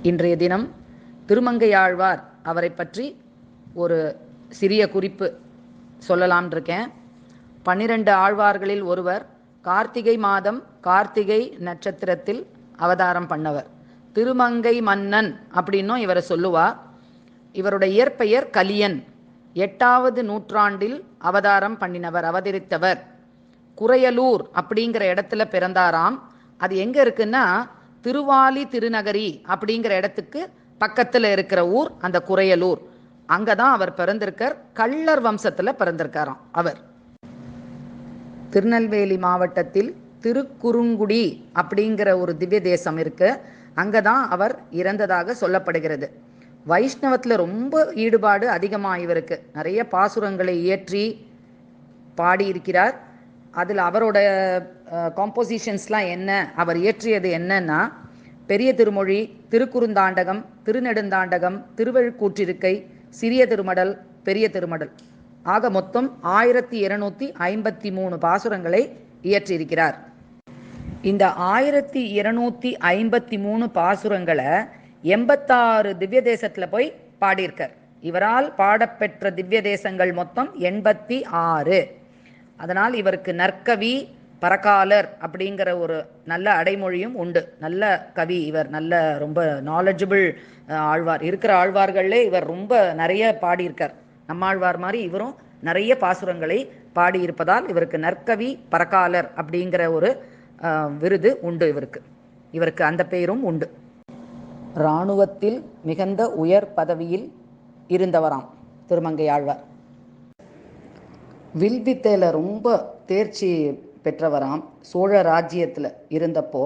இன்றைய தினம் திருமங்கையாழ்வார் அவரை பற்றி ஒரு சிறிய குறிப்பு சொல்லலாம் இருக்கேன். 12 ஆழ்வார்களில் ஒருவர். கார்த்திகை மாதம் கார்த்திகை நட்சத்திரத்தில் அவதாரம் பண்ணவர். திருமங்கை மன்னன் அப்படின்னும் இவரை சொல்லுவா. இவருடைய இயற்பெயர் கலியன். 8வது நூற்றாண்டில் அவதாரம் பண்ணினவர், அவதரித்தவர். குறையலூர் அப்படிங்கிற இடத்துல பிறந்தாராம். அது எங்க இருக்குன்னா திருவாலி திருநகரி அப்படிங்கிற இடத்துக்கு பக்கத்தில் இருக்கிற ஊர் அந்த குறையலூர். அங்கதான் அவர் பிறந்திருக்கார். கள்ளர் வம்சத்துல பிறந்திருக்காராம் அவர். திருநெல்வேலி மாவட்டத்தில் திருக்குறுங்குடி அப்படிங்கிற ஒரு திவ்ய தேசம் இருக்கு. அங்கதான் அவர் இறந்ததாக சொல்லப்படுகிறது. வைஷ்ணவத்தில் ரொம்ப ஈடுபாடு அதிகமாக இவருக்கு. நிறைய பாசுரங்களை இயற்றி பாடியிருக்கிறார். அதில் அவரோட காம்போசிஷன்ஸ்லாம் என்ன, அவர் இயற்றியது என்னன்னா பெரிய திருமொழி, திருக்குறுந்தாண்டகம், திருநெடுந்தாண்டகம், திருவழுக்கூற்றிருக்கை, சிறிய திருமடல், பெரிய திருமடல் ஆக மொத்தம் 1253 பாசுரங்களை இயற்றியிருக்கிறார். இந்த 1253 பாசுரங்களை 86 திவ்ய தேசத்தில் போய் பாடியிருக்கார். இவரால் பாடப்பெற்ற திவ்ய தேசங்கள் மொத்தம் 86. அதனால் இவருக்கு நற்கவி, பரகாலர் அப்படிங்கிற ஒரு நல்ல அடைமொழியும் உண்டு. நல்ல கவி இவர், நல்ல ரொம்ப நாலெட்ஜபிள் ஆழ்வார். இருக்கிற ஆழ்வார்களே இவர் ரொம்ப நிறைய பாடியிருக்கார். நம்மாழ்வார் மாதிரி இவரும் நிறைய பாசுரங்களை பாடியிருப்பதால் இவருக்கு நற்கவி பரகாலர் அப்படிங்கிற ஒரு விருது உண்டு. இவருக்கு அந்த பெயரும் உண்டு. இராணுவத்தில் மிகுந்த உயர் பதவியில் இருந்தவராம் திருமங்கை ஆழ்வார். வில்வித்தையில் ரொம்ப தேர்ச்சி பெற்றவராம். சோழ ராஜ்யத்தில் இருந்தப்போ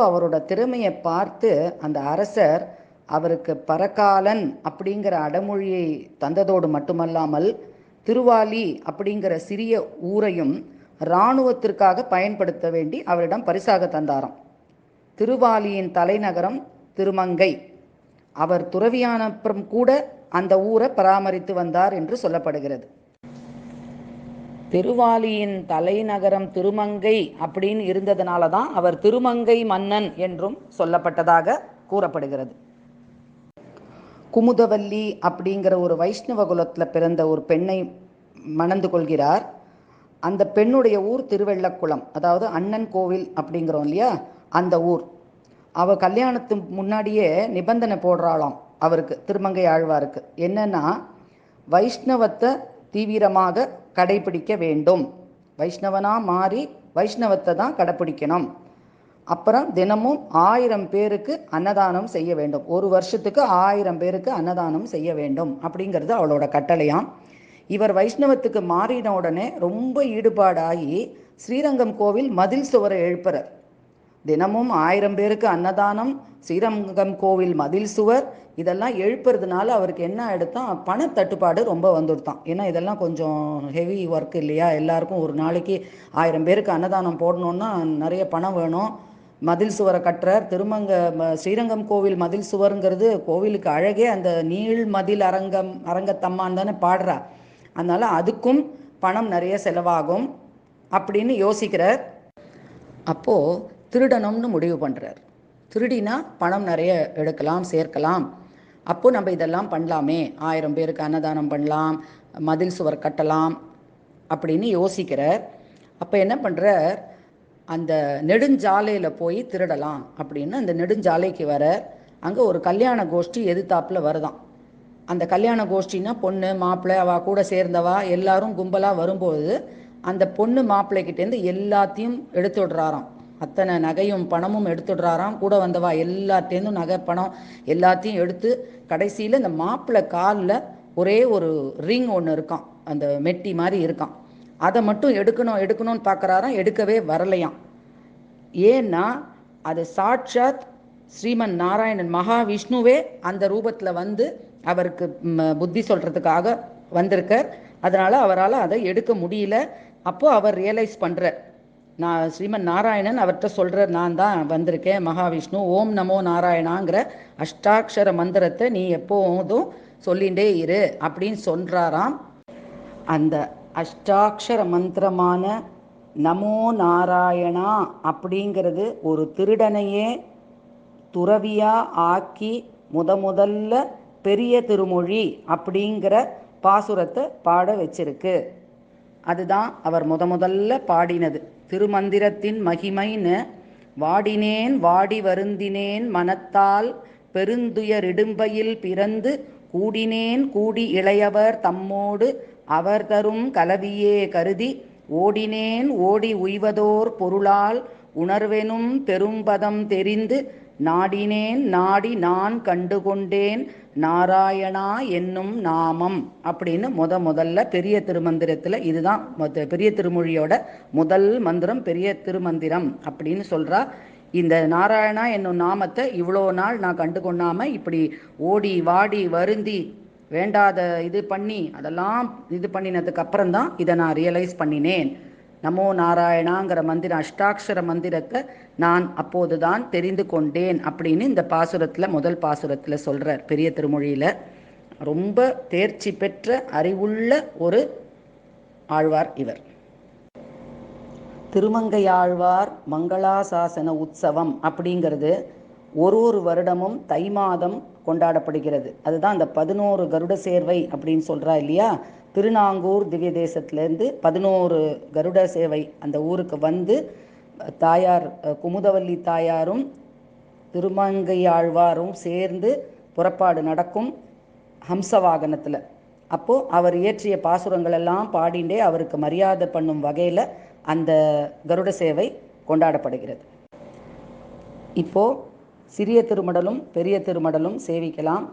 அவரோட திறமையை பார்த்து அந்த அரசர் அவருக்கு பரகாலன் அப்படிங்கிற அடமொழியை தந்ததோடு மட்டுமல்லாமல் திருவாலி அப்படிங்கிற சிறிய ஊரையும் இராணுவத்திற்காக பயன்படுத்த வேண்டி அவரிடம் பரிசாக தந்தாராம். திருவாலியின் தலைநகரம் திருமங்கை. அவர் துறவியானப்புறம் கூட அந்த ஊரை பராமரித்து வந்தார் என்று சொல்லப்படுகிறது. திருவாலியின் தலைநகரம் திருமங்கை அப்படின்னு இருந்ததுனால தான் அவர் திருமங்கை மன்னன் என்றும் சொல்லப்பட்டதாக கூறப்படுகிறது. குமுதவல்லி அப்படிங்கிற ஒரு வைஷ்ணவ குலத்தில் பிறந்த ஒரு பெண்ணை மணந்து கொள்கிறார். அந்த பெண்ணுடைய ஊர் திருவெள்ளக்குளம், அதாவது அண்ணன் கோவில் அப்படிங்கிறோம் இல்லையா, அந்த ஊர். அவள் கல்யாணத்துக்கு முன்னாடியே நிபந்தனை போடுறாளாம் அவருக்கு, திருமங்கை ஆழ்வாருக்கு. என்னன்னா, வைஷ்ணவத்தை தீவிரமாக கடைபிடிக்க வேண்டும். வைஷ்ணவனாக மாறி வைஷ்ணவத்தை தான் கடைப்பிடிக்கணும். அப்புறம் தினமும் 1000 பேருக்கு அன்னதானம் செய்ய வேண்டும். ஒரு வருஷத்துக்கு 1000 பேருக்கு அன்னதானம் செய்ய வேண்டும் அப்படிங்கிறது அவளோட கட்டளையாம். இவர் வைஷ்ணவத்துக்கு மாறின உடனே ரொம்ப ஈடுபாடாகி ஸ்ரீரங்கம் கோவில் மதில் சுவரை எழுப்புறார். தினமும் 1000 பேருக்கு அன்னதானம், ஸ்ரீரங்கம் கோவில் மதில் சுவர், இதெல்லாம் எழுப்புறதுனால அவருக்கு என்ன ஆகிடுத்தான், பணத்தட்டுப்பாடு ரொம்ப வந்துடுத்தான். ஏன்னா இதெல்லாம் கொஞ்சம் ஹெவி ஒர்க் இல்லையா, எல்லாருக்கும் ஒரு நாளைக்கு 1000 பேருக்கு அன்னதானம் போடணுன்னா நிறைய பணம் வேணும். மதில் சுவரை கட்டுறார். ஸ்ரீரங்கம் கோவில் மதில் சுவருங்கிறது கோவிலுக்கு அழகே. அந்த நீள் மதில் அரங்கத்தம்மான் தானே பாடுறா. அதனால் அதுக்கும் பணம் நிறைய செலவாகும் அப்படின்னு யோசிக்கிறார். அப்போது திருடணும்னு முடிவு பண்ணுறார். திருடினா பணம் நிறைய எடுக்கலாம், சேர்க்கலாம். அப்போது நம்ம இதெல்லாம் பண்ணலாமே, 1000 பேருக்கு அன்னதானம் பண்ணலாம், மதில் சுவர் கட்டலாம் அப்படின்னு யோசிக்கிறார். அப்போ என்ன பண்ணுறார், அந்த நெடுஞ்சாலையில் போய் திருடலாம் அப்படின்னு அந்த நெடுஞ்சாலைக்கு வர, அங்கே ஒரு கல்யாண கோஷ்டி எதிர்த்தாப்பில் வருதான். அந்த கல்யாண கோஷ்டின்னா பொண்ணு மாப்பிள்ளை அவள் கூட சேர்ந்தவா எல்லாரும் கும்பலாக வரும்போது அந்த பொண்ணு மாப்பிள்ளைக்கிட்டேருந்து எல்லாத்தையும் எடுத்து விடுறாராம். அத்தனை நகையும் பணமும் எடுத்துடுறாராம். கூட வந்தவா எல்லாத்தேருந்தும் நகை பணம் எல்லாத்தையும் எடுத்து கடைசியில் இந்த மாப்பிள்ளை காலில் ஒரே ஒரு ரிங் ஒன்று இருக்கான், அந்த மெட்டி மாதிரி இருக்கான். அதை மட்டும் எடுக்கணும்னு பார்க்குறாராம். எடுக்கவே வரலையாம். ஏன்னா அது சாட்சாத் ஸ்ரீமன் நாராயணன் மகாவிஷ்ணுவே அந்த ரூபத்தில் வந்து அவருக்கு புத்தி சொல்கிறதுக்காக வந்திருக்கார். அதனால் அவரால் அதை எடுக்க முடியல. அப்போது அவர் ரியலைஸ் பண்ணுறார், நான் ஸ்ரீமன் நாராயணன் அவர்கிட்ட சொல்கிறார், நான் தான் வந்திருக்கேன் மகாவிஷ்ணு, ஓம் நமோ நாராயணாங்கிற அஷ்டாட்சர மந்திரத்தை நீ எப்போதும் சொல்லிகிட்டே இரு அப்படின்னு சொல்கிறாராம். அந்த அஷ்டாட்சர மந்திரமான நமோ நாராயணா அப்படிங்கிறது ஒரு திருடனையே துறவியா ஆக்கி முதல்ல பெரிய திருமொழி அப்படிங்கிற பாசுரத்தை பாட வச்சிருக்கு. அதுதான் அவர் முதல்ல பாடினது. திருமந்திரத்தின் மகிமைன்னு வாடினேன் வாடி வருந்தினேன் மனத்தால் பெருந்துயரிடும்பையில் பிறந்து கூடினேன் கூடி இளையவர் தம்மோடு அவர் தரும் கலவியே கருதி ஓடினேன் ஓடி உய்வதோர் பொருளால் உணர்வெனும் பெரும்பதம் தெரிந்து நாடினேன் நாடி நான் கண்டுகொண்டேன் நாராயணா என்னும் நாமம் அப்படின்னு முதல்ல பெரிய திருமந்திரத்தில் இதுதான் பெரிய திருமொழியோட முதல் மந்திரம் பெரிய திருமந்திரம் அப்படின்னு சொல்கிறா. இந்த நாராயணா என்னும் நாமத்தை இவ்வளோ நாள் நான் கண்டு கொண்டாமல் இப்படி ஓடி வாடி வருந்தி வேண்டாத இது பண்ணி அதெல்லாம் இது பண்ணினதுக்கு அப்புறம்தான் இதை நான் ரியலைஸ் பண்ணினேன். நமோ நாராயணாங்கிற மந்திரம் அஷ்டாட்சர மந்திரத்தை நான் அப்போதுதான் தெரிந்து கொண்டேன் அப்படின்னு இந்த பாசுரத்தில் முதல் பாசுரத்தில் சொல்கிறார். பெரிய திருமொழியில் ரொம்ப தேர்ச்சி பெற்ற அறிவுள்ள ஒரு ஆழ்வார் இவர். திருமங்கையாழ்வார் மங்களாசாசன உற்சவம் அப்படிங்கிறது ஒரு வருடமும் தை மாதம் கொண்டாடப்படுகிறது. அதுதான் அந்த 11 கருட சேர்வை அப்படின்னு சொல்கிறா இல்லையா. திருநாங்கூர் திவ்ய தேசத்துலேருந்து 11 கருட சேவை அந்த ஊருக்கு வந்து தாயார் குமுதவல்லி தாயாரும் திருமங்கையாழ்வாரும் சேர்ந்து புறப்பாடு நடக்கும் ஹம்ச வாகனத்தில். அப்போது அவர் இயற்றிய பாசுரங்கள் எல்லாம் பாடிண்டே அவருக்கு மரியாதை பண்ணும் வகையில் அந்த கருட சேவை கொண்டாடப்படுகிறது. இப்போது சிறிய திருமடலும் பெரிய திருமடலும் சேவிக்கலாம்.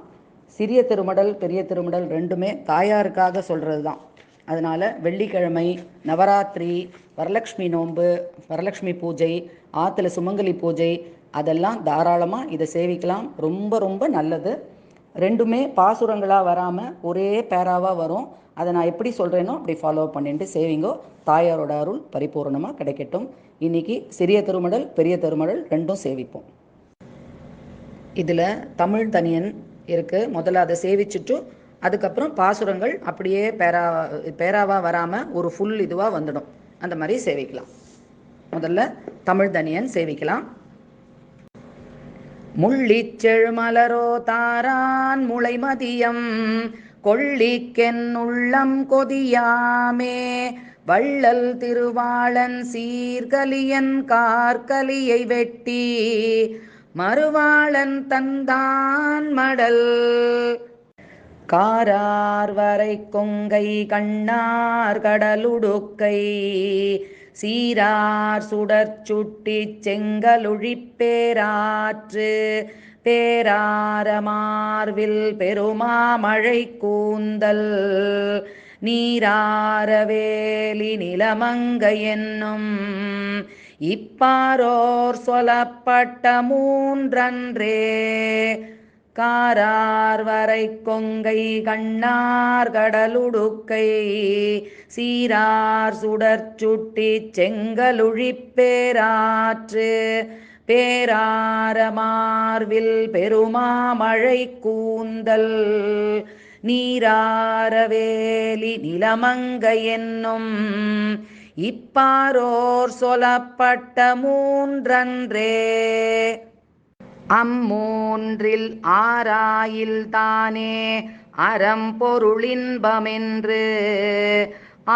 சிறிய திருமடல் பெரிய திருமடல் ரெண்டுமே தாயாருக்காக சொல்கிறது தான். அதனால் வெள்ளிக்கிழமை, நவராத்திரி, வரலக்ஷ்மி நோன்பு, வரலக்ஷ்மி பூஜை, ஆற்றுல சுமங்கலி பூஜை அதெல்லாம் தாராளமாக இதை சேவிக்கலாம். ரொம்ப ரொம்ப நல்லது. ரெண்டுமே பாசுரங்களாக வராமல் ஒரே பேராவாக வரும். அதை நான் எப்படி சொல்கிறேனோ அப்படி ஃபாலோ பண்ணிட்டு சேவிங்கோ. தாயாரோட அருள் பரிபூர்ணமாக கிடைக்கட்டும். இன்றைக்கி சிறிய திருமடல் பெரிய திருமடல் ரெண்டும் சேவிப்போம். இதில் தமிழ் தனியன் இருக்குது. முதல்ல அதை சேவிச்சுட்டு அதுக்கப்புறம் பாசுரங்கள் அப்படியே பேராவாக வராமல் ஒரு ஃபுல் இதுவாக வந்துடும். அந்த மாதிரி சேவிக்கலாம். முதல்ல தமிழ் தனியன் சேவிக்கலாம். முள்ளிச்செழுமலரோ தாரான் முளை மதியம் கொள்ளிக்கென் உள்ளம் கொதியாமே வள்ளல் திருவாளன் சீர்கலியன் கார்கலியை வெட்டி மறுவாளன் தந்தான் மடல் காரார் வரை கொங்கை கண்ணார் கடலுடுக்கை சீரார் சுடர் சுட்டி செங்கலுழிப்பேராற்று பேராரமார்வில் பெருமாமழை கூந்தல் நீராரவேலி நிலமங்க என்னும் இப்பாரோர் சொல்லப்பட்ட மூன்றன்றே காரார் வரை கொங்கை கண்ணார் கடலுடுக்கை சீரார் சுடர் சுட்டி செங்கலுழிப்பேராற்று பேராரமார்வில் பெருமாமழை கூந்தல் நீராரவேலி நிலமங்க என்னும் இப்பாரோர் சொல்லப்பட்ட மூன்றன்றே அம்மூன்றில் ஆராயில் தானே அறம்பொருளின்பமென்று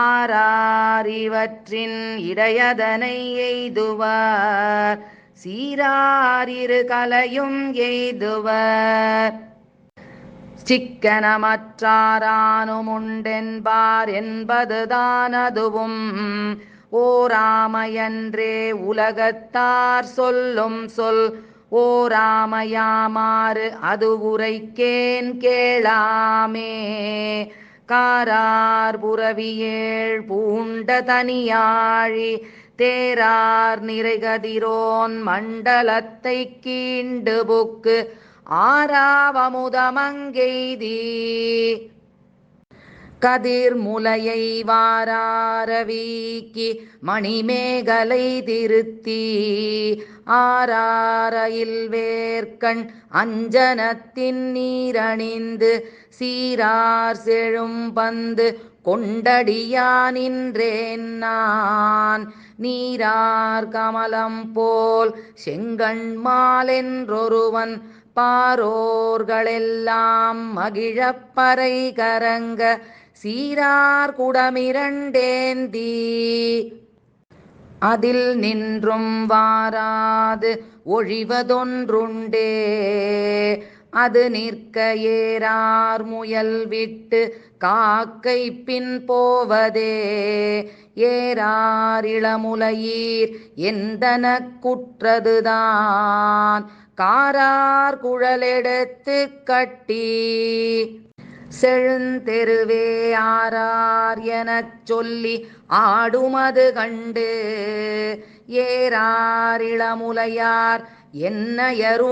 ஆராரிவற்றின் இடையதனை எய்துவர் சீராரிரு கலையும் எய்துவர் சிக்கனமற்றாரானும் உண்டென்பார் என்பதுதான் அதுவும் ஓராமையன்றே உலகத்தார் சொல்லும் சொல் ஓராமையாமாறு அது உரைக்கேன் கேளாமே காரார் புரவியேழ் பூண்ட தனியாழி தேரார் நிறைகதிரோன் மண்டலத்தை கீண்டு புக்கு ஆராவமுதமங்கெய்தி கதிர் முலையை வாராரவீக்கி மணிமேகலை திருத்தி ஆராரையில் வேர்க்கண் அஞ்சனத்தின் நீரணிந்து சீரார் செழும் பந்து கொண்டடியா நின்றேன் நான் நீரார் கமலம் போல் செங்கண்மாலென்றொருவன் பாரோர்களெல்லாம் மகிழப்பறை கரங்க சீரார் குடமிரண்டேந்தி அதில் நின்றும் வாராது ஒழிவதொன்றுண்டே அது நிற்க ஏறார் முயல் விட்டு காக்கை பின் போவதே ஏறார் இளமுலையீர் எந்தன குற்றதுதான் காரார் குழலெடுத்து கட்டி செழுந்தெருவே ஆரார் எனச் சொல்லி ஆடுமது கண்டு ஏறார் இளமுலையார்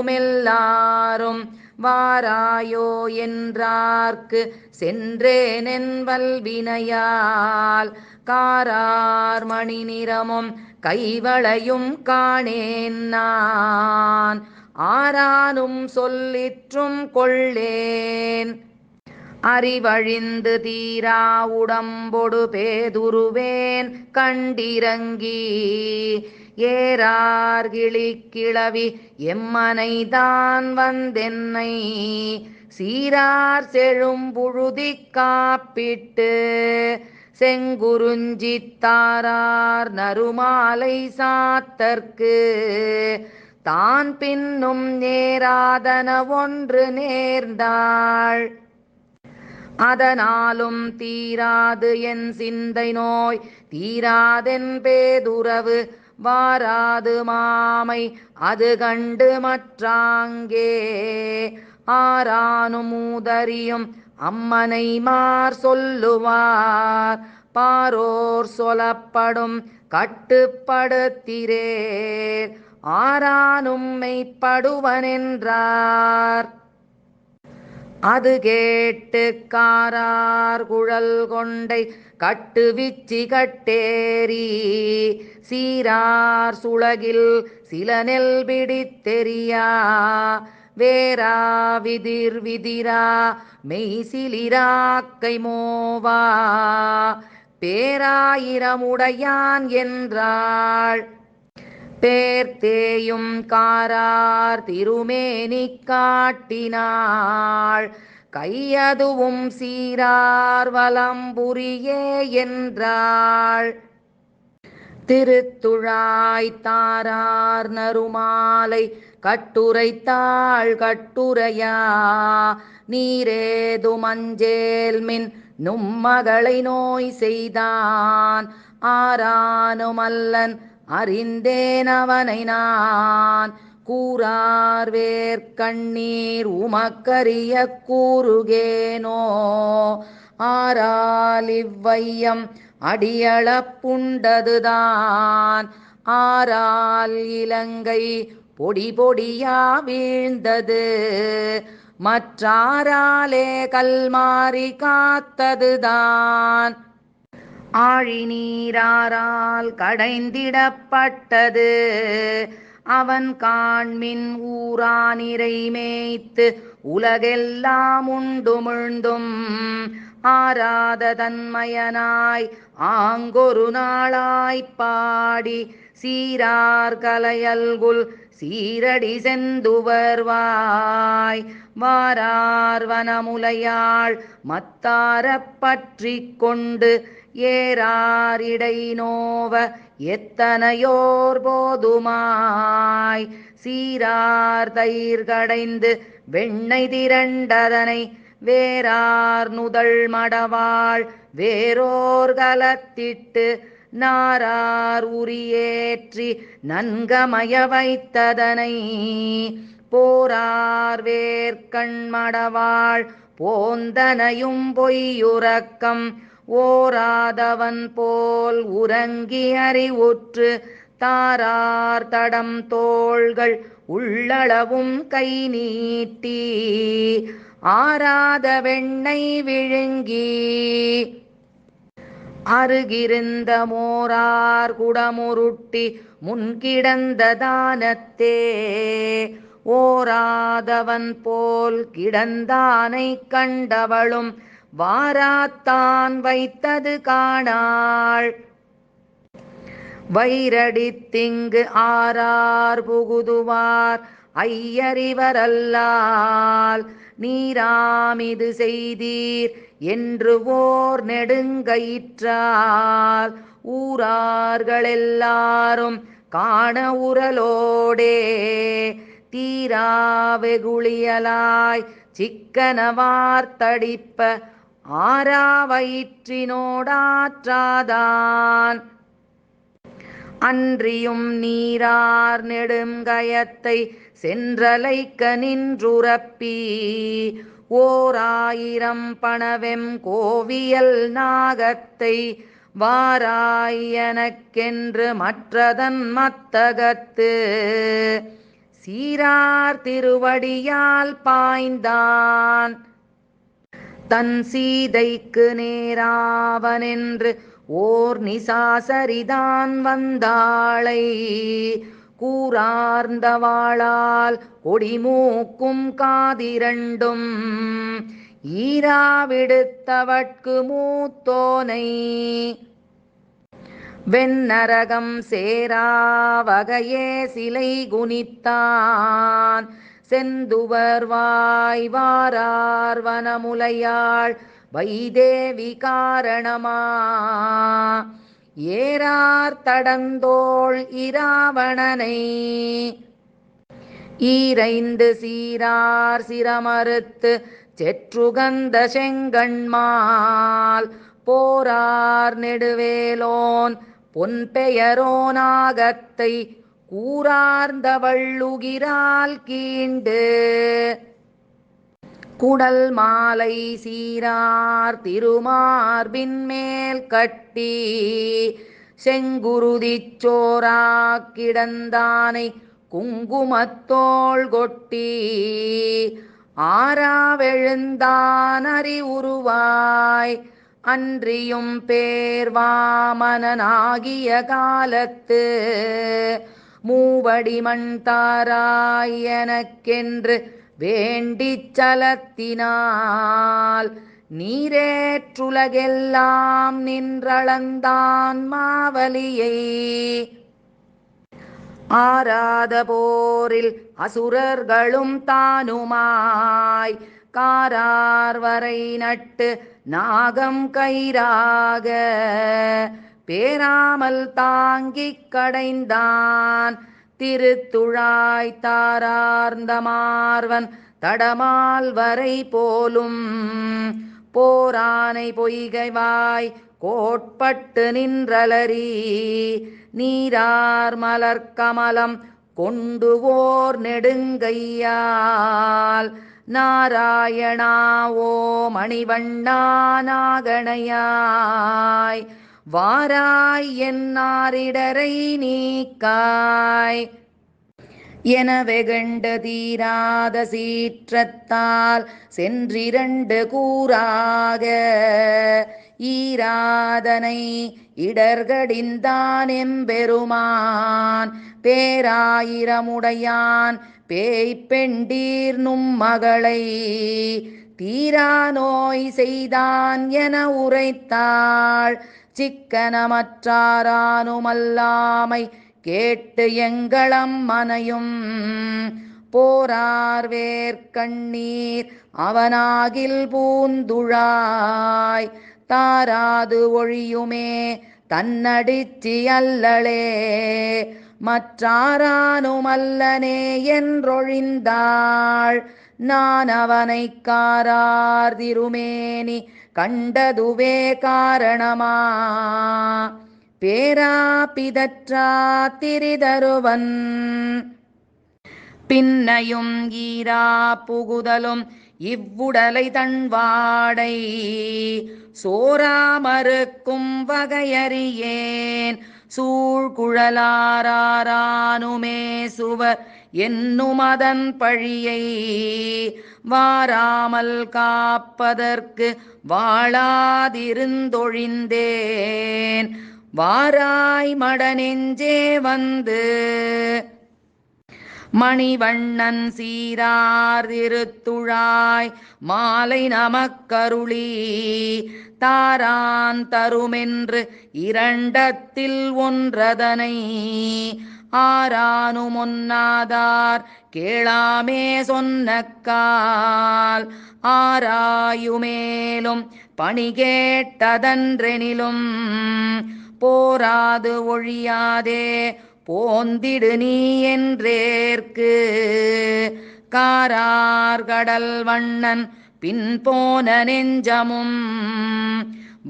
என்னையருமெல்லாரும் வாராயோ என்றார்க்கு சென்றேனென் வல்வினையால் காரார் மணி நிறமும் கைவளையும் காணேன் நான் ஆரானும் சொல்லிற்றும் கொள்ளேன் அறிவழிந்து தீரா உடம்பொடு பேதுருவேன் கண்டிரங்கி ஏறார் கிளவி எம்மனைதான் வந்தென்னை சீரார் செழும் புழுதி காப்பிட்டு செங்குருஞ்சித்தாரார் நறுமாலை சாத்தற்கு தான் பின்னும் நேராதன ஒன்று நேர்ந்தாள் அதனாலும் தீராது என் சிந்தை நோய் தீராதென் பேதுறவு வாராது மாமை அது கண்டு மற்றாங்கே ஆரானும் மூதறியும் அம்மனை மார் சொல்லுவார் பாரோர் சொலப்படும் கட்டுப்படுத்திரேர் ஆரானும் மெய்ப்படுவனென்றார் அது கேட்டு காரார் குழல் கொண்டை கட்டுவிச்சி கட்டேரி சீரார் சுளகில் சில நெல் பிடித்தெரியா வேரா விதிர் விதிரா மெய்சிலிராக்கை மோவா பேராயிரமுடையான் என்றாள் பேர்த்தேயும் காரார் திருமேனி காட்டினாள் கையதுவும் சீரார் வலம்புரியே என்றாள் திருத்துழாய் தாரார் நறுமாலை கட்டுரைத்தாள் கட்டுரையா நீரேது மஞ்சேல்மின் நும்மகளை நோய் செய்தான் ஆரானுமல்லன் அறிந்தேன் அவனை நான் கூறார் வேர்க்கண்ணீர் உமக்கரிய கூறுகேனோ ஆரால் இவ்வையம் அடியளப்புண்டதுதான் ஆரால் இலங்கை பொடி பொடியா வீழ்ந்தது மற்றாராலே கல்மாரி காத்ததுதான் ஆழி நீராரால் கடைந்திடப்பட்டது அவன் காண்மின் ஊரானிரை மேய்த்து உலகெல்லாம் உண்டுமிழ்ந்தும் ஆராத தன்மயனாய் ஆங்கொரு நாளாய்ப் பாடி சீரார் கலையல்குல் சீரடி செந்துவர்வாய் வாரார் வனமுலையாள் மத்தாரப் பற்றி கொண்டு ஏறார் இடை நோவ எத்தனையோர் போதுமாய் சீரார் தயிர் கடைந்து வெண்ணெய் திரண்டதனை வேறார் நுதல் மடவாள் வேரோர் கலத்திட்டு நாரார் உரியேற்றி நன்கமய வைத்ததனை போரார் வேர்க்கண் மடவாள் போந்தனையும் பொய்யுறக்கம் ஓராதவன் போல் உறங்கி அறிவுற்று தாரார் தடம் தோள்கள் உள்ளளவும் கை நீட்டி ஆராத வெண்ணெய் விழுங்கி அருகிருந்த மோரார் குடமுருட்டி முன்கிடந்த தானத்தே ஓராதவன் போல் கிடந்தானை கண்டவளும் வாராத்தான் வைத்தது காணாள். வைரடித்திங்கு ஆரார் புகுதுவார் ஐயறிவரல்லால் நீராமிது செய்தீர் என்று ஓர் நெடுங்கயிற்றால் ஊரார்களெல்லாரும் காண உரலோடே தீராவெகுளியலாய் சிக்கனவார்த்தடிப்ப ஆராவயிற்றினோடாற்றாதான் அன்றியும் நீரார் நெடுங்கயத்தை சென்றலைக்க நின்றுரப்பி ஓராயிரம் பணவெம் கோவியல் நாகத்தை வாராயனக்கென்று மற்றதன் மத்தகத்து சீரார் திருவடியால் பாய்ந்தான். தன் சீதைக்கு நேராவனென்று ஓர் நிசாசரிதான் வந்தாளை கூரார்ந்தவாளால் கொடிமூக்கும் காதிரண்டும் ஈராவிடுத்தவட்கு மூத்தோனை வெண்ணரகம் சேராவகையே சிலை குனித்தான் செந்துவர் வாய்வாரார் வனமுலையாள் வைதேவி காரணமா ஏறார் தடந்தோள் இராவணனை ஈரைந்து சீரார் சிரமறுத்து செற்றுகந்த செங்கண்மால் போரார் நெடுவேலோன் பொன்பெயரோனாகத்தை கூரார்ந்த வள்ளுகிரால் கீண்டு குடல் மாலை சீரார் திருமார்பின் மேல் கட்டி செங்குருதிச் சோராக் கிடந்தானை குங்குமத்தோள் கொட்டி ஆராவெழுந்தான் அறிவுருவாய் அன்றியும் பேர்வாமனாகிய காலத்து மூவடிமண் தாராய் எனக்கென்று வேண்டிச் சலத்தினால் நீரேற்றுலகெல்லாம் நின்றளந்தான் மாவலியை ஆராத போரில் அசுரர்களும் தானுமாய் காரார் வரை நட்டு நாகம் கயிறாக பேராமல் தாங்கிக் கடைந்தான் திருத்துழாய் தாரார்ந்த மார்வன் தடமால் வரை போலும் போரானை பொய்கைவாய் கோட்பட்டு நின்றலரி நீரார் மலர்கமலம் கொண்டு ஓர் நெடுங்கையால் நாராயணாவோ மணிவண்ணா நாகணையாய் வாராய் என்னாரிடரை நீக்காய் என வெகண்ட தீராத சீற்றத்தால் சென்றிரண்டு கூறாக ஈராதனை இடர்கடிந்தான் எம்பெருமான் பேராயிரமுடையான் பேய்ப்பெண்டீர் நும் மகளை தீரா நோய் செய்தான் என உரைத்தாள் சிக்கனமற்றாரானுமல்லாமை கேட்டு எங்களம் மனையும் போரார் வேர்க்கண்ணீர் அவனாகில் பூந்துழாய் தாராது ஒழியுமே தன்னடிச்சி அல்லளே மற்றாரானுமல்லனே என்றொழிந்தாள் நான் அவனை காரார் திருமேனி கண்டதுவே காரணமா பேரா பிதற்றா திரிதருவன் பின்னையும் ஈரா புகுதலும் இவ்வுடலை தன்வாடை சோராமறுக்கும் வகையறியேன் சூழ்குழலாரானுமே சுவர் என்னும் அதன் பழியை வாராமல் காப்பதற்கு வாழாதிருந்தொழிந்தேன். வாராய் மடநெஞ்சே வந்து மணிவண்ணன் சீரார் திருத்துழாய் மாலை நமக்கருளி தாரான் தருமென்று இரண்டத்தில் ஒன்றதனை ஆரானும் ஒன்னாதார் கேளாமே சொன்னக்கால் ஆராயுமேலும் பணி கேட்டதன்றெனிலும் போராது ஒழியாதே போந்திடு நீ என்றேற்கு காரார் கடல் வண்ணன் பின் போன நெஞ்சமும்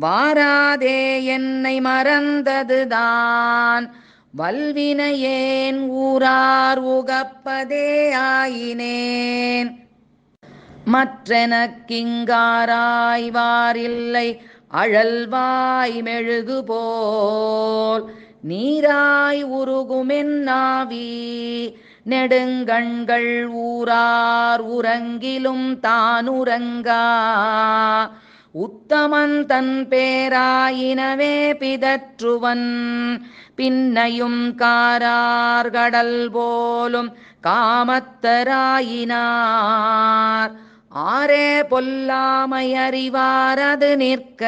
வாராதே என்னை மறந்ததுதான் வல்வினையேன் ஊரார் உகப்பதே ஆயினேன். மற்றெனக்கிங்காராய்வாரில்லை அழல்வாய் மெழுகு போல் நீராய் உருகுமென்னாவி நெடுங்கண்கள் ஊரார் உறங்கிலும் தானுறங்கா உத்தமன் தன் பேராயினவே பிதற்றுவன் பின்னையும் காரார் கடல் போலும் காமத்தராயினார் ஆரே பொல்லாமை அறிவாரது நிற்க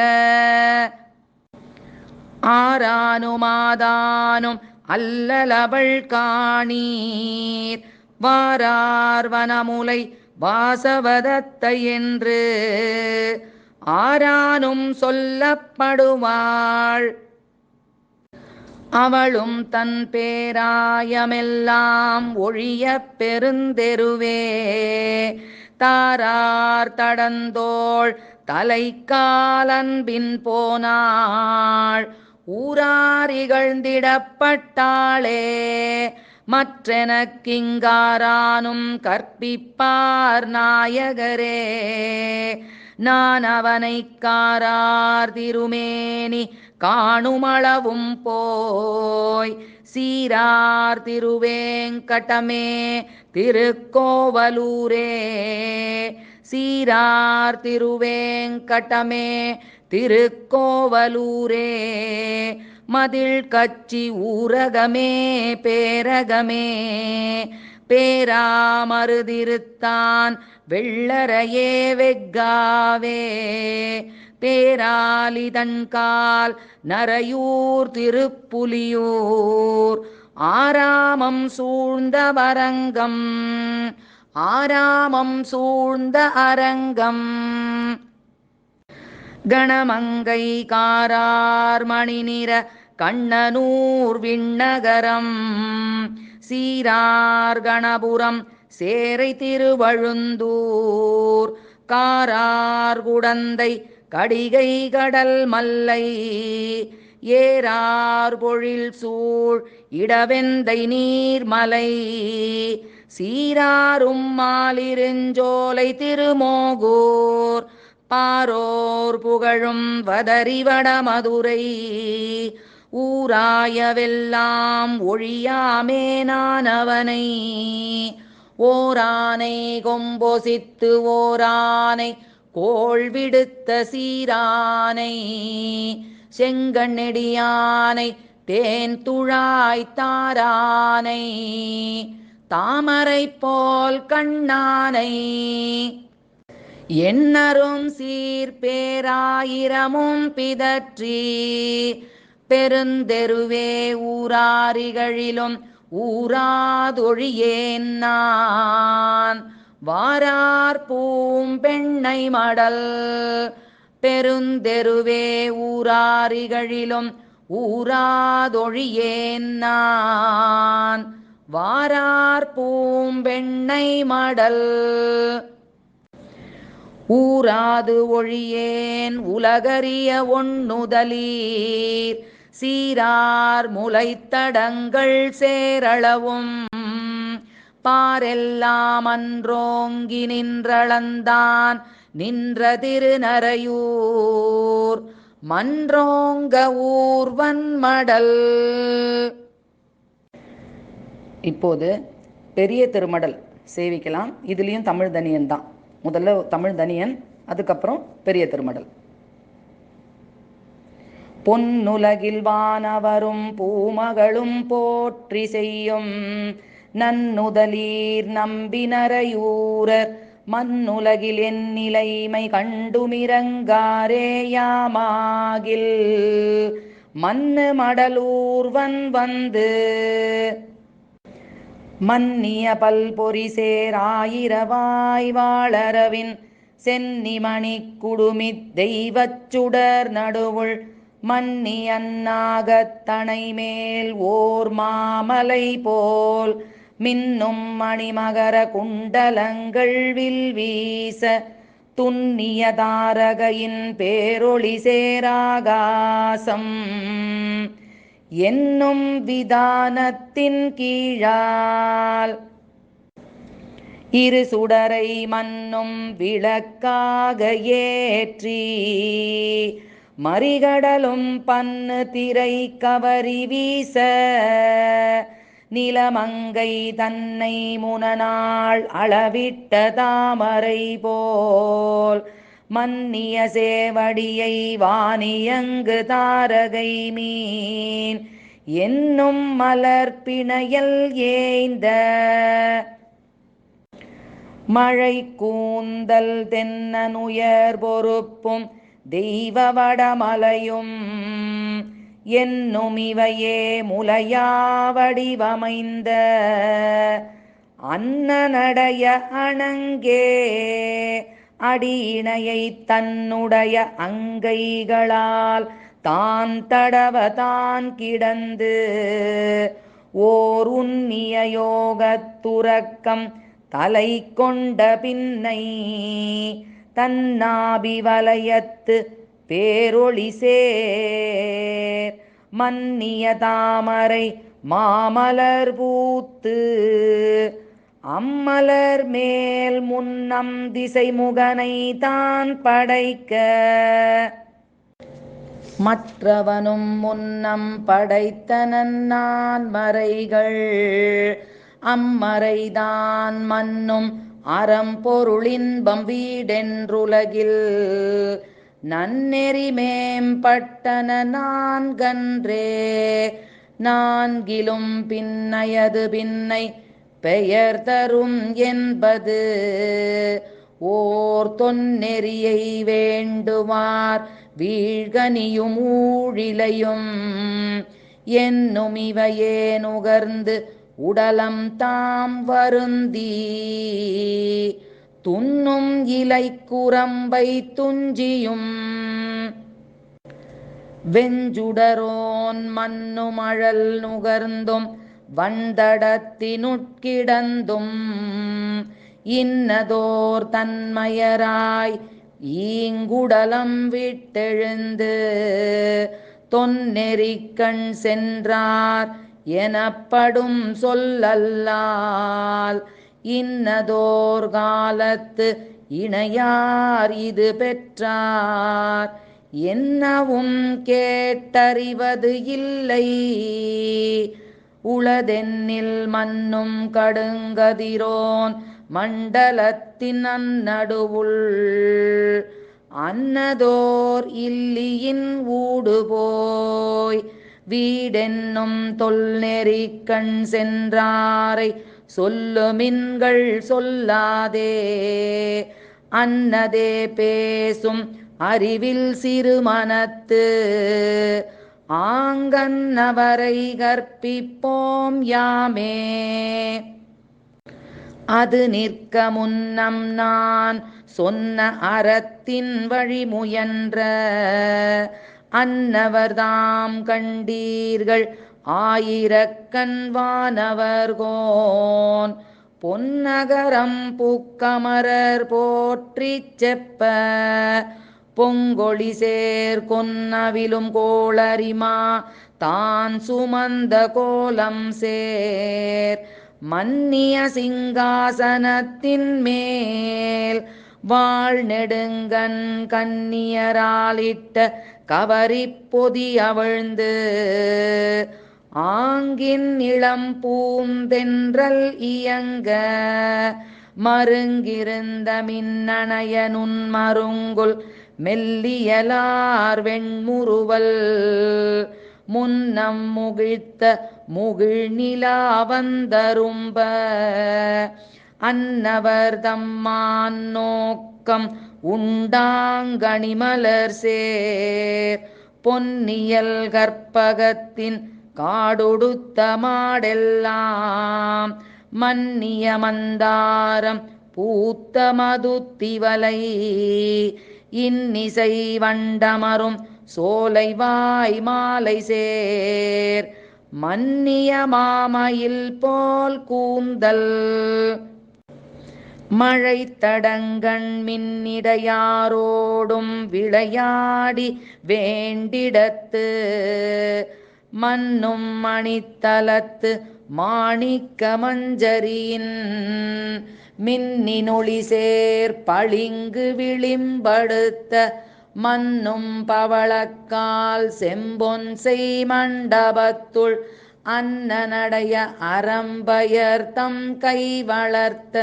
ஆரானுமாதானும் அல்லலவள் காணீர் வாரார் வனமுலை வாசவதத்தை என்று ஆரானும் சொல்லப்படுவாள். அவளும் தன் பேராயமெல்லாம் ஒழிய பெருந்தெருவே தாரார் தடந்தோள் தலைக்காலன்பின் போனாள் ஊரார் இகழ்ந்திடப்பட்டாளே. மற்றெனக்கிங்காரானும் கற்பிப்பார் நாயகரே நான் அவனை காரார் திருமேனி காணுமளவும் போய் சீரார் திருவேங்கடமே திருக்கோவலூரே சீரார் திருவேங்கடமே திருக்கோவலூரே மதில் கச்சி ஊரகமே பேரகமே பேராமருதிருத்தான் வெள்ளரையே வெக்காவே பேராலிதன்கால் நரையூர் திருப்புலியூர் ஆராமம் சூழ்ந்த அரங்கம் ஆராமம் சூழ்ந்த அரங்கம் கணமங்கை காரார் மணிநிற கண்ணனூர் விண்ணகரம் சீரார் கணபுரம் சேரை திருவழுந்தூர் காரார் குடந்தை கடிகை கடல் மல்லை ஏரார் பொழில் சூழ் இடவெந்தை நீர்மலை சீராரும் மாலிருஞ்சோலை திருமோகூர் பாரோர் புகழும் வதறிவட மதுரை ஊராயவெல்லாம் ஒழியாமே நான் அவனை ஓரானை கொம்பொசித்து ஓரானை கோள் விடுத்த சீரானை செங்கண்ணெடியானை தேன் துழாய் தாரானை தாமரை போல் கண்ணானை எண்ணரும் சீர்பேராயிரமும் பிதற்றி பெருந்தெருவே ஊராரிகளிலும் ஊராதொழியேன் நான் வாரார் பூம்பெண்ணை மடல் பெருந்தெருவே ஊராரிகளிலும் ஊராதொழியேன் நான் வாரார் பூம்பெண்ணை மடல் ஊராது ஒழியேன் உலகறிய ஒண்ணுதலீர் சீரார் முளைத்தடங்கள் சேரளவும் பாரெல்லாம் அன்றோங்கி நின்றளந்தான் நின்ற திருநரையூர் மன்றோங்க ஊர்வன் மடல். இப்போது பெரிய திருமடல் சேவிக்கலாம். இதுலேயும் தமிழ் தனியன் தான். முதல்ல தமிழ் தனியன், அதுக்கப்புறம் பெரிய திருமடல். பொன்னுலகில் வானவரும் பூமகளும் போற்றி செய்யும் நன்னுதலீர் நம்பினரையூரர் மண்ணுலகில் என் நிலைமை கண்டுமிரங்காரேயாமாகில் மண்ணு மடலூர்வன் வந்து மன்னிய பல்பொறி சேராயிரவாய் வாழரவின் சென்னிமணி குடுமித் தெய்வச் சுடர் நடுவுள் மன்னி அன்னாகத்தனை மேல் ஓர் மாமலை போல் மின்னும் மணிமகர குண்டலங்கள் வில் வீச துன்னிய தாரகையின் பேரொளி சேராகாசம் என்னும் விதானத்தின் கீழால் இரு சுடரை மன்னும் விளக்காக ஏற்றி மறிகடலும் பன்னு திரை கவரி வீச நிலமங்கை தன்னை முனநாள் அளவிட்ட தாமரை போல் மன்னிய சேவடியை வாணியங்கு தாரகை மீன் என்னும் மலர்பிணையல் ஏய்ந்த மழை கூந்தல் தென்னனுயர் பொறுப்பும் தெய்வ வடமலையும் என்னும் இவையே முலையா வடிவமைந்த அன்னநடைய அணங்கே அடியிணையை தன்னுடைய அங்கைகளால் தான் தடவ தான் கிடந்து ஓர் உன்னிய யோகத்துறக்கம் தலை கொண்ட பின்னை தன்னாபி வலயத்து பேரொளி சேர் மன்னிய தாமரை மாமலர் பூத்து அம்மலர் மேல் முன்னம் திசை முகனை தான் படைக்க மற்றவனும் முன்னம் படைத்தனன் நான் மறைகள் அம்மறைதான் மன்னும் அறம்பொருளின்பம் வீடென்றுலகில் நன்னெறி மேம்பட்டன நான்கன்றே நான்கிலும் பின்னையது பின்னை பெயர் தரும் என்பது ஓர் தொன்னெறியை வேண்டுவார் வீழ்கனியும் ஊழிலையும் என்னும் இவையே நுகர்ந்து உடலம் தாம் வருந்தி துன்னும் இலை குரம்பை துஞ்சியும் வெஞ்சுடரோன் மண்ணுமழல் நுகர்ந்தும் வண்டடத்தினுட்கிடந்தும் இன்னதோர் தன்மயராய் ஈங்குடலம் விட்டெழுந்து தொன்னெறிக்கண் சென்றார் எனப்படும் சொல்லல்லால் இன்னதோர் காலத்து இணையார் இது பெற்றார் என்னவும் கேட்டறிவது இல்லை உளதென்னில் மன்னும் கடுங்கதிரோன் மண்டலத்தின் அந்நடுவுள் அன்னதோர் இல்லியின் ஊடுபோய் வீடென்னும் தொல்நெறி கண் சென்றாரை சொல்லுமின்கள் சொல்லாதே அன்னதே பேசும் அறிவில் சிறுமனத்து ஆங்கன்னவரை கற்பிப்போம் யாமே அது நிற்க முன்னம் நான் சொன்ன அறத்தின் வழி முயன்ற அன்னவர்தாம் கண்டீர்கள் ஆயிரக்கண் வானவர்கோன் பொன்னகரம் புக்கமரர் போற்றிச் செப்ப பொங்கொழி சேர் கொன்னவிலும் கோளரிமா தான் சுமந்த கோலம் சேர் மன்னிய சிங்காசனத்தின் மேல் வாழ் நெடுங்கண் கன்னியராலிட்ட கவரி பொதி அவிழ்ந்து ஆங்கின் இளம் பூந்தென்றல் இயங்க மருங்கிருந்த மின்னணைய நுண்மருங்குல் மெல்லியலார் வெண்முறுவல் முன்னம் முகிழ்த்த முகிழ்நிலா வந்தரும்ப அன்னவர் தம்மான் நோக்கம் உண்டாங்கணிமலர் சேர் பொன்னியல் கற்பகத்தின் காடொடுத்த மாடெல்லாம் மன்னிய மந்தாரம் பூத்த மதுத்திவலை இன்னிசை வண்டமரும் சோலைவாய் மாலை சேர் மன்னிய மாமயில் போல் கூந்தல் மழை தடங்கண் மின்னிடையாரோடும் விளையாடி வேண்டிடத்து மன்னும் மணித்தலத்து மாணிக்க மஞ்சரியின் மின்னினொளி சேர் பளிங்கு விளிம்படுத்த மன்னும் பவளக்கால் செம்பொன் செய் மண்டபத்துள் அன்னநடைய அரம்பயர் தம் கை வளர்த்த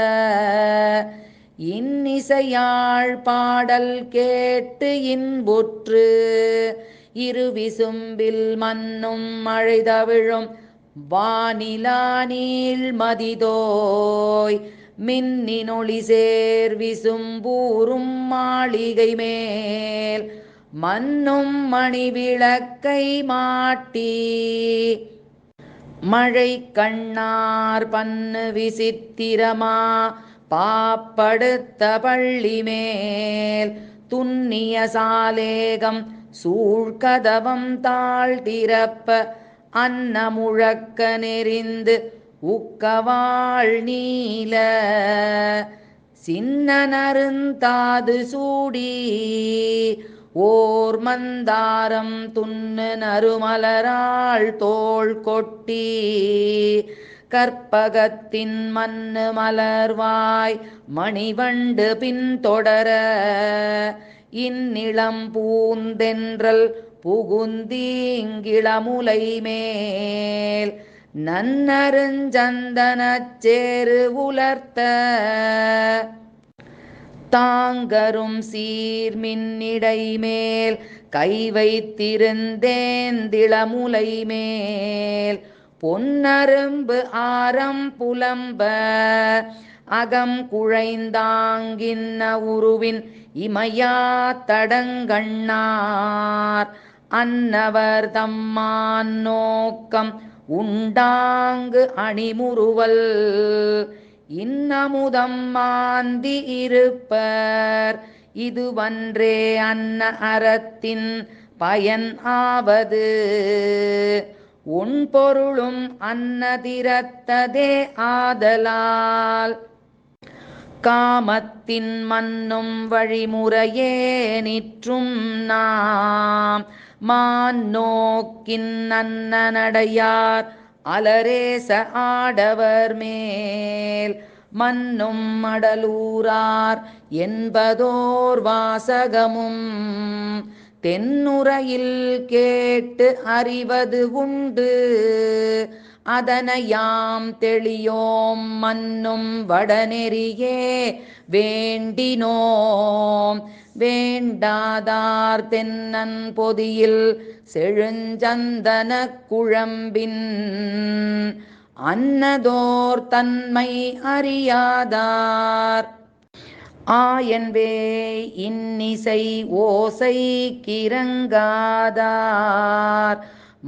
இன்னிசையாழ் பாடல் கேட்டு இன்புற்று இருவிசும்பில் மன்னும் மழை தவிழும் வானிலா நீள் மதிதோய் மின்னினொளி சேர் விசும்பூரும் மாளிகை மேல் மன்னும் மணி விளக்கை மாட்டி மழை கண்ணார் பன்னு விசித்திரமா பாப்படுத்த பள்ளி மேல் துன்னிய சாலேகம் சூழ்கதவம் தாழ்திறப்ப அன்ன முழக்க நெறிந்து உக்கவாள் நீல சின்ன நருந்தாது சூடி ஓர் மந்தாரம் துண்ணு நறுமலராள் தோள் கொட்டி கற்பகத்தின் மன்னு மலர்வாய் மணிவண்டு பின்தொடர இந்நிளம் பூந்தென்றல் புகுந்தீங்கிளமுலை மேல் நன்னருஞ்சந்தனச் சேரு உலர்த்த தாங்கரும் சீர்மின்னிடை மேல் கை வைத்திருந்தேந்திளமுலை மேல் பொன்னரும்பு ஆரம் புலம்ப அகம் குழைந்தாங்கின்ன உருவின் இமையா தடங்கண்ணார் அன்னவர் தம்மான் நோக்கம் உண்டாங்கு அணிமுறுவல் இன்னமுதம் மாந்தி இருப்பர் இதுவன்றே அன்ன அறத்தின் பயன் ஆவது உன் பொருளும் அன்னதிரத்ததே ஆதலால் காமத்தின் மன்னும் வழிமுறையே நிற்றும் நாம் மான் நோக்கின் அன்னநடையார் அலரேச ஆடவர் மேல் மன்னும் மடலூரார் என்பதோர் வாசகமும் தென்னுரையில் கேட்டு அறிவது உண்டு அதனையாம் தெளியோம் மன்னும் வடநெறியே வேண்டினோம் வேண்டாதார் தென்னன் பொதியில் செழுஞ்சந்தன குழம்பின் அன்னதோர் தன்மை அறியாதார் ஆயன்வே இன்னிசை ஓசை கிறங்காதார்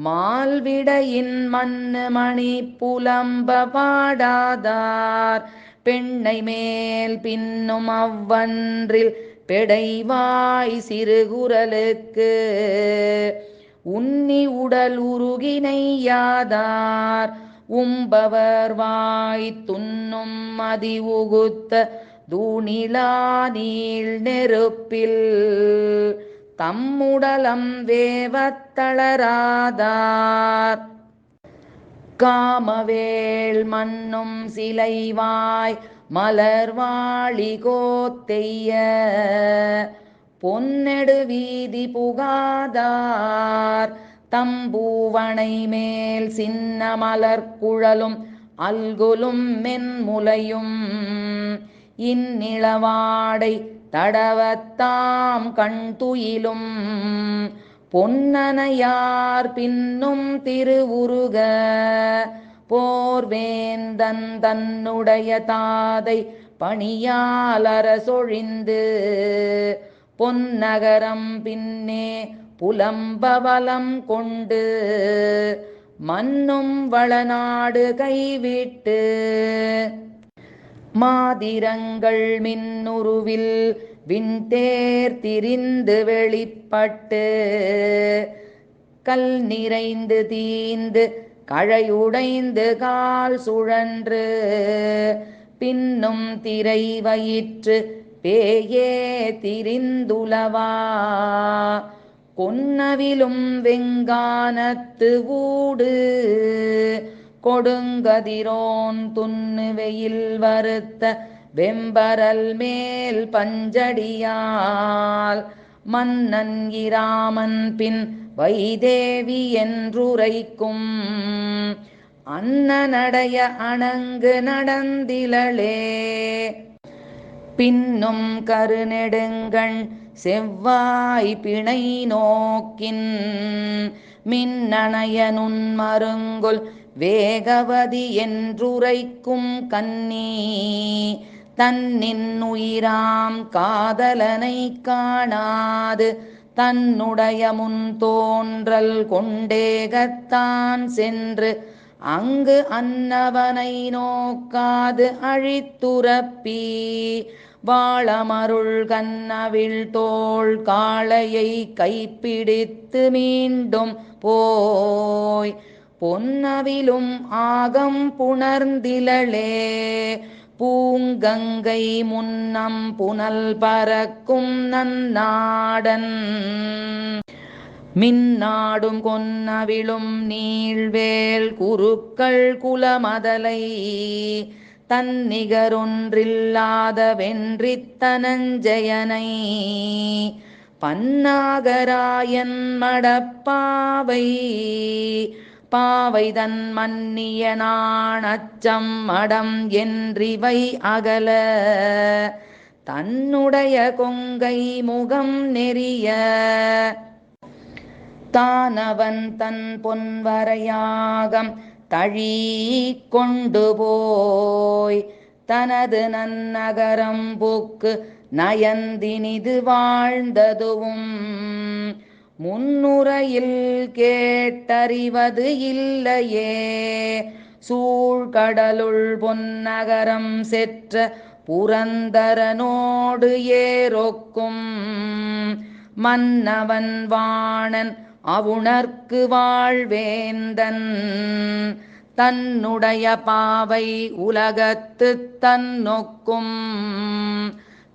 மால்விடையின் மன்னு மணி புலம்ப வாடாதார் பெண்ணை மேல் பின்னும் அவ்வன்றில் பெடைவாய் சிறுகுரலுக்கு உன்னி உடல் உருகினையாதார் உம்பவர் வாய் துன்னும் மதி உகுத்த தூணிலா நீள் நெருப்பில் தம்முடலம் வேவத்தளராதார் காமவேள் மன்னும் சிலைவாய் மலர்வாழி கோத்தெய்ய பொன்னெடு வீதி புகாதார் தம்பூவனை மேல் சின்ன மலர்குழலும் அல்குலும் மென்முலையும் இந்நிலவாடை தடவத்தாம் கண்துயிலும் பொன்னனையார் பின்னும் திருவுருக போர்வேந்தன் தன்னுடைய தாதை பணியாலரசொழிந்து பொன்னகரம் பின்னே புலம்பவலம் கொண்டு மன்னும் வளநாடு கைவிட்டு மாதிரங்கள் மின்னுருவில் விண்தேர் திரிந்து வெளிப்பட்டு கல் நிறைந்து தீந்து கழையுடைந்து கால் சுழன்று பின்னும் திரை வயிற்று பேயே திரிந்துலவா கொன்னவிலும் வெங்கானத்து ஊடு கொடுங்கதிரோன் துண்ணு வெயில் வருத்த வெம்பரல் மேல் பஞ்சடியால் மன்னன் இராமன் பின் வைதேவி என்றுரைக்கும் அன்னநடைய அணங்கு நடந்திலளே பின்னும் கருநெடுங்கண் செவ்வாய் பிணை நோக்கின் மின்னணைய நுண்மருங்குல் வேகவதி என்றுரைக்கும் கன்னி தன்னின் உயிராம் காதலனை காணாது தன்னுடைய முன் தோன்றல் கொண்டேகத்தான் சென்று அங்கு அன்னவனை நோக்காது அழித்துரப்பி வாளமருள் கண்ணவிழ் தோள் காளையை கைப்பிடித்து மீண்டும் போய் பொன்னவிலும் ஆகம் புணர்ந்திலளே பூங்கங்கை முன்னம் புனல் பறக்கும் நன்னாடன் மின்னாடும் கொன்னவிழும் நீள்வேல் குருக்கள் குலமதலை தன்னிகரொன்றில்லாத வென்றித்தனஞ்சயனை பன்னாகராயன் மடப்பாவை பாவைதன் மன்னிய நாணச்சம் மடம் என்றிவை அகல தன்னுடைய கொங்கை முகம் நெறிய தானவன் தன் பொன்வரையாகம் தழீ கொண்டு போய் தனது நன்னகரம் புக்கு நயந்தினிது வாழ்ந்ததுவும் முன்னுரையில் கேட்டறிவது இல்லையே சூழ்கடலுள் பொன்னகரம் செற்ற புரந்தரனோடு ஏறொக்கும் மன்னவன் வாணன் அவுணர்க்கு வாழ்வேந்தன் தன்னுடைய பாவை உலகத்து தன்னொக்கும்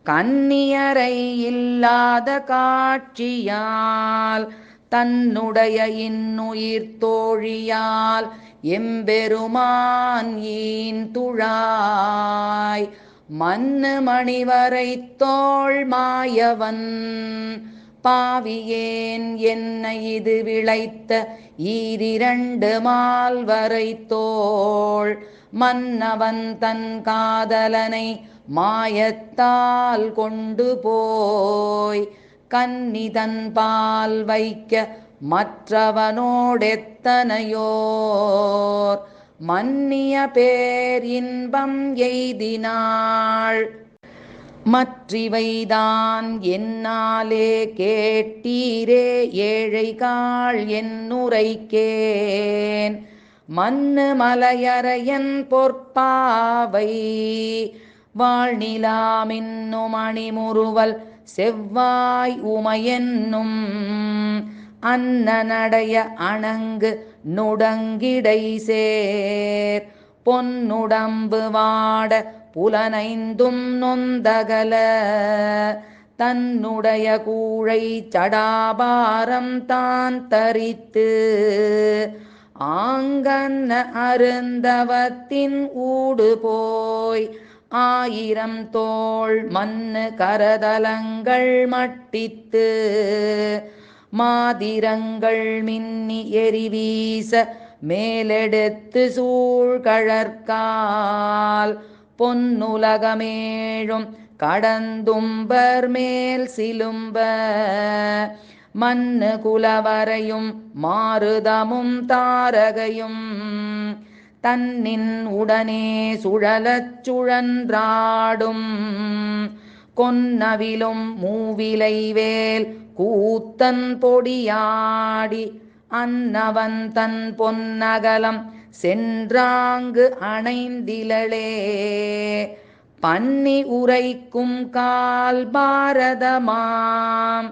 கன்னியரை இல்லாத காட்சியால் தன்னுடைய இன்னுயிர் தோழியால் எம்பெருமான் ஈந்துழாய் மன்னு மணிவரை தோள் மாயவன் பாவியேன் என்னை இது விளைத்த ஈரிரண்டு மால்வரை தோள் மன்னவன் தன் காதலனை மாயத்தால் கொண்டு போய் கன்னிதன் பால் வைக்க மற்றவனோடெத்தனையோர் மன்னிய பேர் இன்பம் எய்தினாள் மற்றிவைதான் என்னாலே கேட்டீரே ஏழைகாள் என்னுரைக்கேன் மன்னு மலையரையன் பொற்பாவை வாழ்நிலா மின்னும் அணிமுறுவல் செவ்வாய் உமையென்னும் அன்னநடைய அணங்கு நுடங்கிடை சேர் பொன்னுடம்பு வாட புலனைந்தும் நொந்தகல தன்னுடைய கூழை சடாபாரம் தான் தரித்து ஆங்கன்ன அருந்தவத்தின் ஊடு போய் ஆயிரம் தோள் மண்ணு கரதலங்கள் மட்டித்து மாதிரங்கள் மின்னி எரிவீச மேலெடுத்து சூழ்கழற்கால் பொன்னுலகமேழும் கடந்தும்பர் மேல் சிலும்ப மன்னு குலவரையும் மாருதமும் தாரகையும் தன்னின் உடனே சுழலச் சுழன்றாடும் கொன்னவிலும் மூவிலை வேல் கூத்தன் பொடியாடி அன்னவன் தன் பொன்னகலம் சென்றாங்கு அணைந்திலளே பன்னி உரைக்கும் கால் பாரதமாம்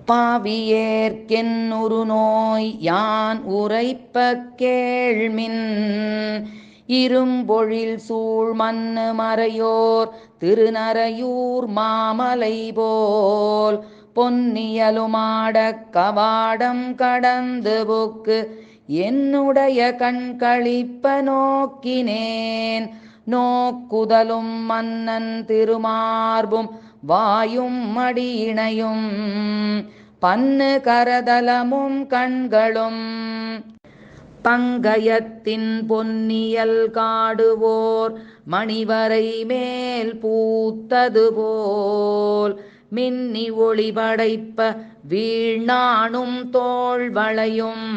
பாவியேற்கென்னுரு நோய் யான் உரைப்ப கேள்மின் இரும்பொழில் சூழ் மன்னு மறையோர் திருநரையூர் மாமலை போல் பொன்னியலுமாடக் கவாடம் கடந்து புக்கு என்னுடைய கண்களிப்ப நோக்கினேன் நோக்குதலும் மன்னன் திருமார்பும் வாயும் மடியிணையும் பன்னு கரதலமும் கண்களும் பங்கயத்தின் பொன்னியல் காடுவோர் மணிவரை மேல் பூத்தது போல் மின்னி ஒளி படைப்ப வீழ்நாணும் தோள் வளையும்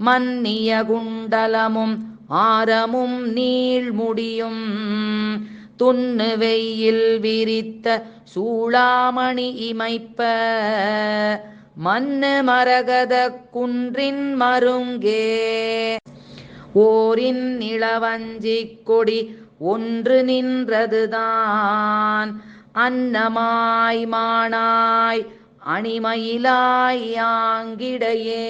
மன்னிய குண்டலமும் ஆரமும் நீள்முடியும் துன்னு வெயில் விரித்த சூளாமணி இமைப்ப மன்னு மரகத குன்றின் மருங்கே ஓரின் இளவஞ்சிக் கொடி ஒன்று நின்றதுதான் அன்னமாய் மானாய் அணிமயிலாய் ஆங்கிடையே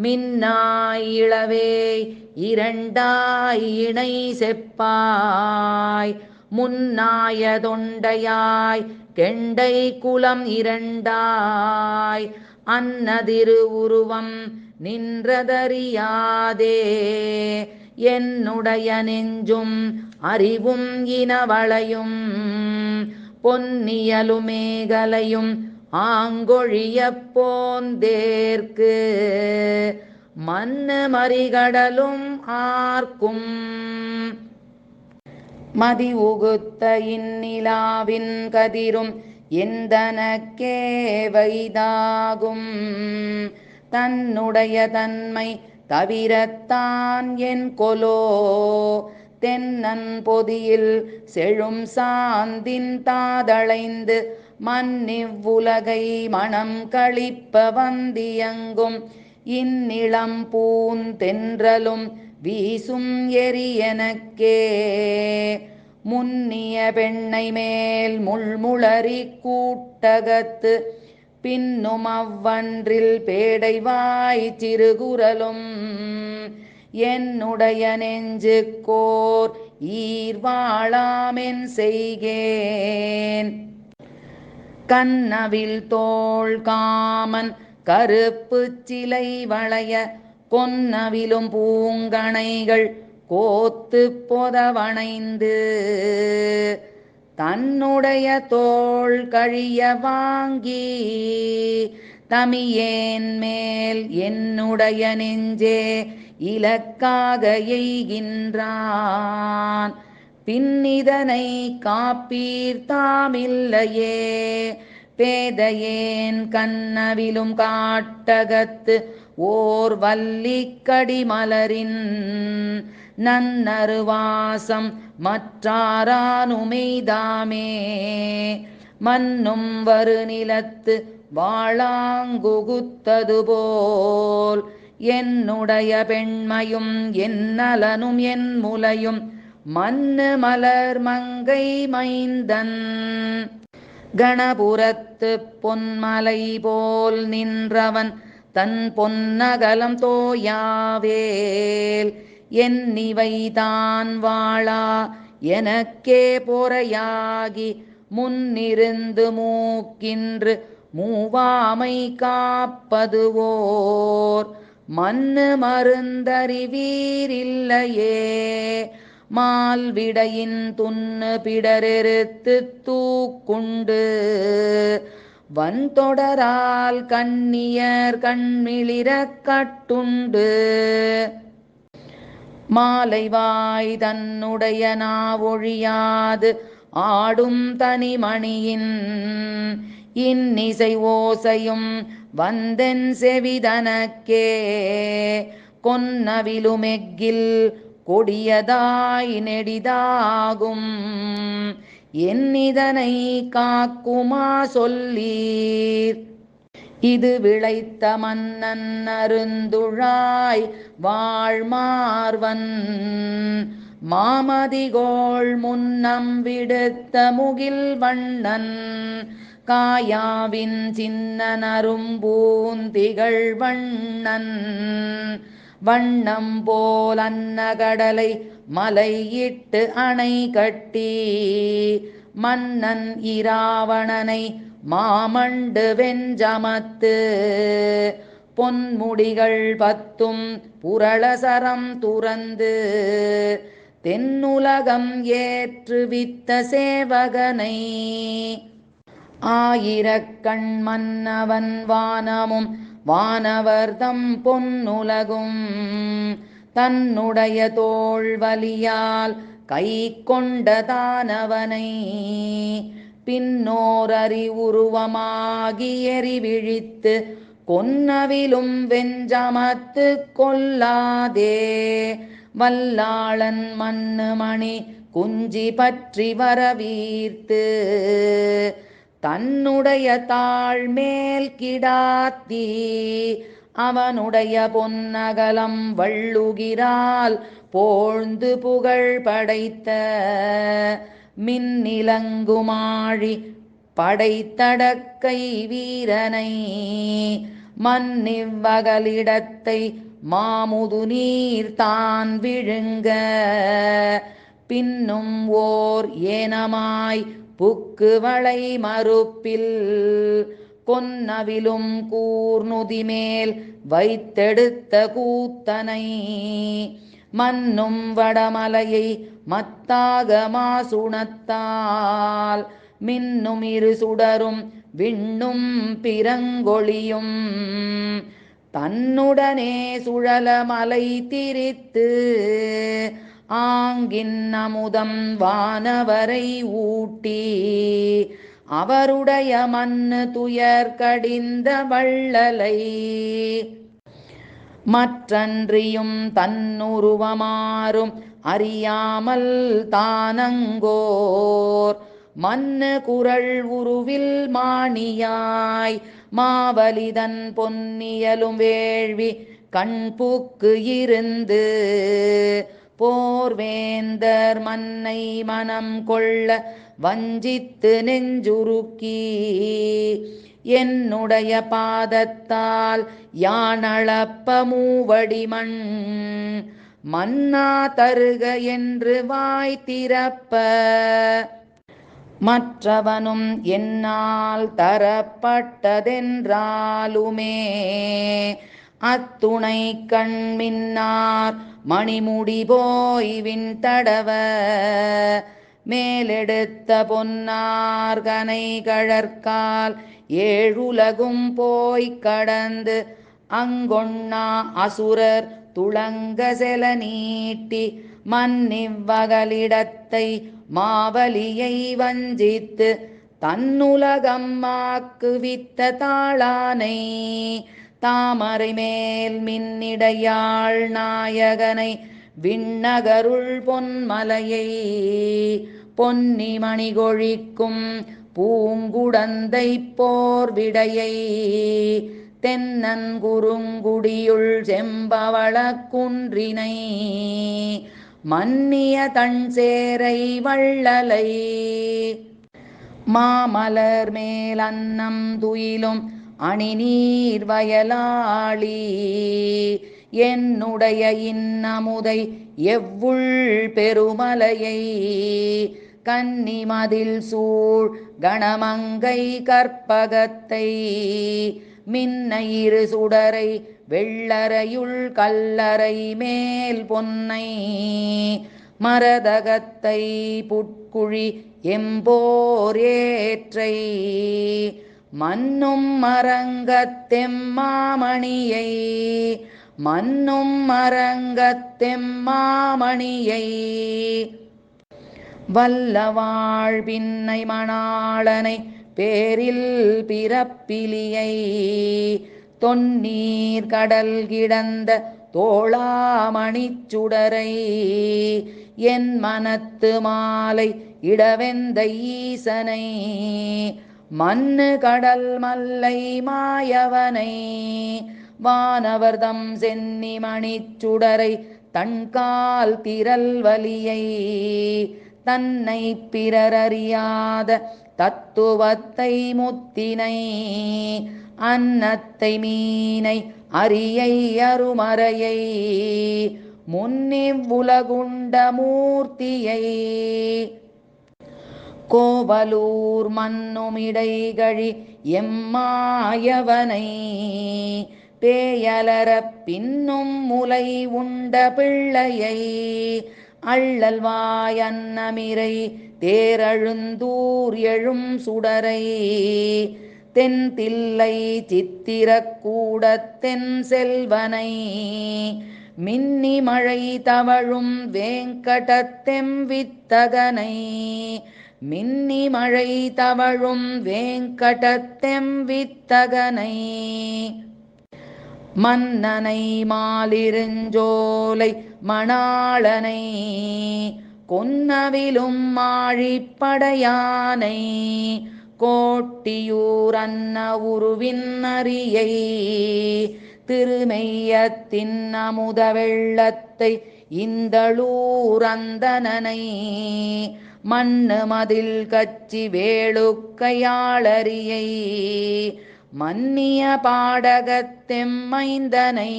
மின்னாய் இளவே இரண்டாய் இணை செப்பாய் முன்னாய தொண்டையாய் கெண்டை குலம் இரண்டாய் அன்னதிரு உருவம் நின்றதறியாதே என்னுடைய நெஞ்சும் அறிவும் இனவளையும் பொன்னியலுமேகலையும் ஆங்கொழியப் போந்தேற்கு மன்னு மறிகடலும் ஆர்க்கும் மதி உகுத்த இந்நிலாவின் கதிரும் எந்தனக்கே வைதாகும் தன்னுடைய தன்மை தவிரத்தான் என் கொலோ தென்னன் பொதியில் செழும் சாந்தின் தாதளைந்து மன்னிவ்வுலகை மனம் களிப்ப வந்தியங்கும் இந்நிளம் பூந்தென்றலும் வீசும் எரியனக்கே முன்னிய பெண்ணை மேல் முள்முளரி கூட்டகத்து பின்னும் அவ்வன்றில் பேடைவாய் சிறுகுரலும் என்னுடைய நெஞ்சுக்கோர் ஈர்வாளாமென் செய்கேன் கண்ணவில் தோள் காமன் கருப்பு சிலை வளைய கொன்னவிலும் பூங்கணைகள் கோத்து பொதவணைந்து தன்னுடைய தோள் கழிய வாங்கி தமியேன் மேல் என்னுடைய நெஞ்சே இலக்காக எய்கின்றான் பின்னிதனை காப்பீர் தாமில்லையே பேதையேன் கண்ணவிலும் காட்டகத்து ஓர் வல்லிக்கடி மலரின் நன்னருவாசம் மற்றாரானுமெய்தாமே மன்னும் வருநிலத்து வாழாங்குகுத்தது போல் என்னுடைய பெண்மையும் என் நலனும் என் முலையும் மன்னு மலர் மங்கை மைந்தன் கணபுரத்து பொன்மலை போல் நின்றவன் தன் பொன்னகலம் தோயாவேல் என்னிவைதான் வாழா எனக்கே பொறையாகி முன்னிருந்து மூக்கின்று மூவாமை காப்பதுவோர் மன்னு மருந்தறிவீரில்லையே மால்விடையின் துண்ணு பிடரெருத்து தூக்குண்டு வன்தொடரால் கண்ணியர் கண்மிளிரக் கட்டுண்டு மாலைவாய் தன்னுடைய நாவொழியாது ஆடும் தனிமணியின் இன்னிசை ஓசையும் வந்தென் செவிதனக்கே கொன்னவிலுமெக்கில் கொடியதாய் நெடிதாகும் என்னிதனை காக்குமா சொல்லீர். இது விளைத்த மன்னன் அருந்துழாய் வாழ்மார்வன் மாமதிகோள் முன்னம் விடுத்த முகில் வண்ணன் காயாவின் சின்னன் அரும்பூந்திகள் வண்ணன் வண்ணம் போல் அன்னகடலை மலையிட்டு அணை கட்டி மன்னன் இராவணனை மாமண்டு வெஞ்சமத்து பொன்முடிகள் பத்தும் புரளசரம் துறந்து தென்னுலகம் ஏற்றுவித்த சேவகனை ஆயிரக்கண் மன்னவன் வானமும் வானவர்தம் பொன்னுலகும் தன்னுடைய தோள்வலியால் கை கொண்ட தானவனை பின்னோர் அறிவுருவமாகி எரிவிழித்து கொன்னவிலும் வெஞ்சமத்து கொல்லாதே வல்லாளன் மண்ணு மணி குஞ்சி பற்றி வரவீர்த்து தன்னுடைய தாழ்மேல் கிடாத்தி அவனுடைய பொன்னகலம் வள்ளுகிறால் போழ்ந்து புகழ் படைத்த மின்னிலங்குமாழி படைத்தடக்கை வீரனை மன்னிவ்வகலிடத்தை மாமுது நீர் தான் விழுங்க பின்னும் ஓர் ஏனமாய் புக்கு வளை மறுப்பில் கொன்னவிலும் கூர்நுதிமேல் வைத்தெடுத்த கூத்தனை மன்னும் வடமலையை மத்தாக மாசுணத்தால் மின்னும் இரு சுடரும் விண்ணும் பிறங்கொழியும் தன்னுடனே சுழலமலை திரித்து ஆங்கின் அமுதம் வானவரை ஊட்டி அவருடைய மண்ணு துயர் கடிந்த வள்ளலை மற்றன்றியும் தன்னுருவமாறும் அறியாமல் தானங்கோர் மண்ணு குரல் உருவில் மாணியாய் மாவலிதன் பொன்னியலும் வேள்வி கண்புக்கு இருந்து போர்வேந்தர் மன்னை மனம் கொள்ள வஞ்சித்து நெஞ்சுருக்கி என்னுடைய பாதத்தால் யானளப்ப மூவடிமண் மன்னா தருக என்று வாய் திறப்ப மற்றவனும் என்னால் தரப்பட்டதென்றாலுமே அத்துணை கண்மின்னார் மணிமுடி போய் விண்தடவ மேலெடுத்த பொன்னார்கனை கழற்கால் ஏழுலகும் போய்க் கடந்து அங்கொண்ணா அசுரர் துளங்க செல நீட்டி மன்னிவ்வகலிடத்தை மாவலியை வஞ்சித்து தன்னுலகம் ஆக்குவித்த தாளானை தாமரை மேல் மின்னிடையாள் நாயகனை விண்ணகருள் பொன்மலையை பொன்னிமணி கொழிக்கும் பூங்குடந்தை போர் விடையை தென்னன் குறுங்குடியுள் செம்பவள குன்றினை மன்னிய தன் சேரை வள்ளலை மாமலர் மேல் அன்னம் துயிலும் அணிநீர் வயலாளி என்னுடைய இன்னமுதை எவ்வுள் பெருமலையை கன்னிமதில் சூழ் கணமங்கை கற்பகத்தை மின்னையிரு சுடரை வெள்ளரையுள் கல்லறை மேல் பொன்னை மரதகத்தை புட்குழி எம்போர் ஏற்றை மன்னும் மரங்கத்தெம்மாமணியை மன்னும் மரங்கத்தெம்மாமணியை வல்லவாழ் பின்னை மணாளனை பேரில் பிறப்பிலியை தொன்னீர் கடல் கிடந்த தோளாமணிச் சுடரை என் மனத்து மாலை இடவெந்த ஈசனை மண்ணு கடல் மல்லை மாயவனை வானவர்தம் சென்னி மணிச்சுடரை தன்கால் திரள் வலியை தன்னை பிறரறியாத தத்துவத்தை முத்தினை அன்னத்தை மீனை அரியை அருமறையை முன்னிவ்வுலகுண்ட மூர்த்தியை கோவலூர் மன்னுமிடைகழி எம்மாயவனை பேயலர பின்னும் முலை உண்ட பிள்ளையை அள்ளல்வாய் அன்னமிரை தேரழுந்தூர் எழும் சுடரை தென்தில்லை சித்திரக்கூடத்தென் செல்வனை மின்னி மழை தவழும் வேங்கடத்தெம் வித்தகனை மின்னி மழை தவழும் வேங்கடத்தெம் வித்தகனை மன்னனை மாலிருஞ்சோலை மணாளனை கொன்னவிலும் மாழிப்படையானை கோட்டியூர் அன்ன உருவின் அரியை திருமெய்யத்தின் அமுத வெள்ளத்தை இந்தளூர் அந்தனனை மண்ணு மதில் கச்சி வேளுக்கையாளரியை மன்னிய பாடகத்தெம்மைந்தனை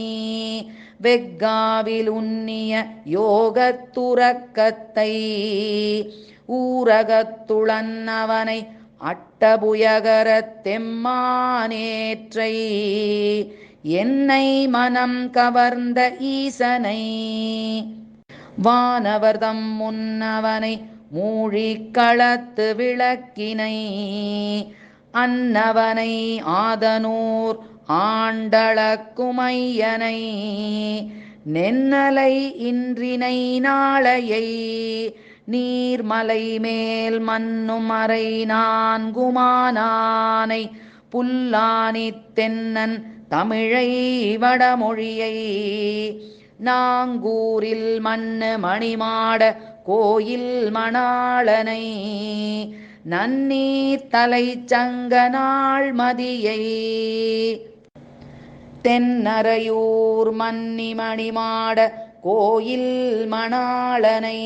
வெக்காவில் உன்னிய யோகத்துறக்கத்தை ஊரகத்துளன்னவனை அட்டபுயகரத்தெம்மானேற்றை என்னை மனம் கவர்ந்த ஈசனை வானவர்தம் முன்னவனை மூழிக்களத்து விளக்கினை அன்னவனை ஆதனூர் ஆண்டளக்குமையனை நென்னலை இன்றினை நாளையை நீர்மலை மேல் மன்னும் அறை நான்குமானானை புல்லானி தென்னன் தமிழை வடமொழியை நாங்கூரில் மண்ணு மணிமாட கோயில் மணாளனை நன்னீர் தலை சங்க நாள் மதியை தென்னரையூர் மன்னி மணிமாட கோயில் மணாளனை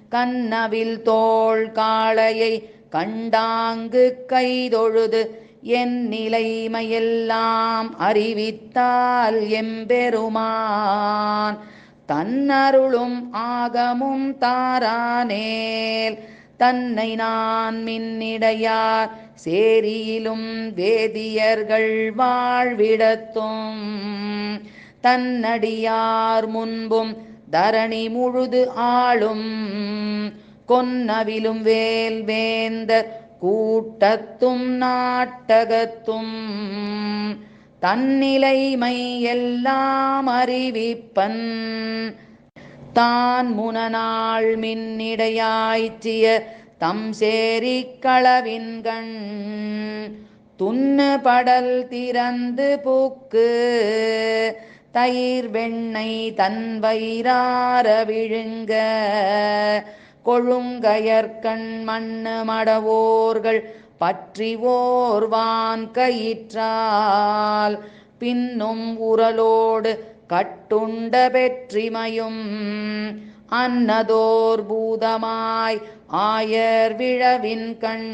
கண்ணவில் தோள் காளையை கண்டாங்கு கைதொழுது என் நிலைமையெல்லாம் அறிவித்தால் எம்பெருமான் தன்னருளும் ஆகமும் தாரானேல் தன்னை நான் மின்னிடையார் சேரியிலும் வேதியர்கள் வாழ்விடத்தும் தன்னடியார் முன்பும் தரணி முழுது ஆளும் கொன்னவிலும் வேல் வேந்தர் கூட்டத்தும் நாட்டகத்தும் தன்னிலைமை எல்லாம் அறிவிப்பன் தான் முனநாள் மின்னிடையாய்ச்சிய தம் சேரி களவின்கண் துண்ணு படல் திறந்து பூக்கு தயிர் வெண்ணெய் தன் வயிறார விழுங்க கொழுங்கயற்கண் மண்ணு மடவோர்கள் பற்றி ஓர்வான் கயிற்றால் பின்னும் உரலோடு கட்டுண்ட பெற்றிமையும் அன்னதோர் பூதமாய் ஆயர் விழவின் கண்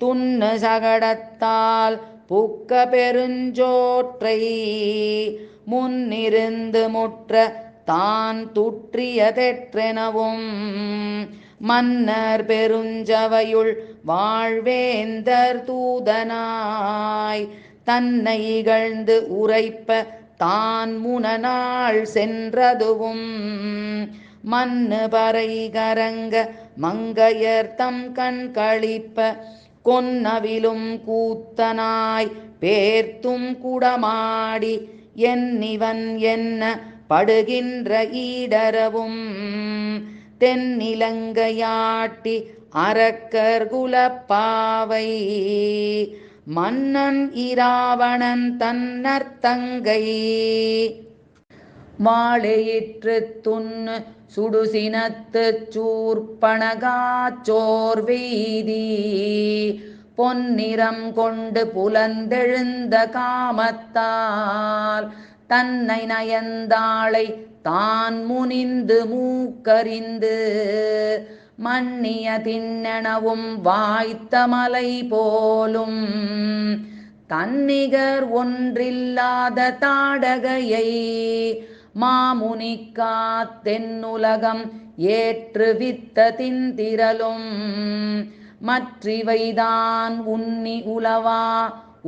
துண்ணு சகடத்தால் புக்க பெருஞ்சோற்றை முன்னிருந்து முற்ற தான் துற்றியதெற்றெனவும் மன்னர் பெருஞ்சவையுள் வாழ்வேந்தர் தூதனாய் தன்னை இகழ்ந்து உரைப்ப தான் முனநாள் சென்றதுவும் மன்னு பறை கரங்க மங்கையர் தம் கண் களிப்ப கொன்னவிலும் கூத்தனாய் பேர்த்தும் குடமாடி என்னிவன் என்ன படுகின்ற ஈடரவும் தென்னிலங்கையாட்டி அரக்கர் குலப்பாவை மன்னன் இராவணன் தன்னர்த்தங்கை வாழையிற்று துண்ணு சுடுசினத்துச் சூர்ப்பனகாச்சோர் வெய்தி பொன்னிறம் கொண்டு புலந்தெழுந்த காமத்தால் தன்னை நயந்தாளை தான் முனிந்து மூக்கறிந்து மன்னிய திண்ணெனவும் வாய்த்த மலை போலும் தன்னிகர் ஒன்றில்லாத தாடகையை மாமுனிக்காத்தென்னுலகம் ஏற்றுவித்த திந்திரலும் மற்றிவைதான் உன்னி உலவா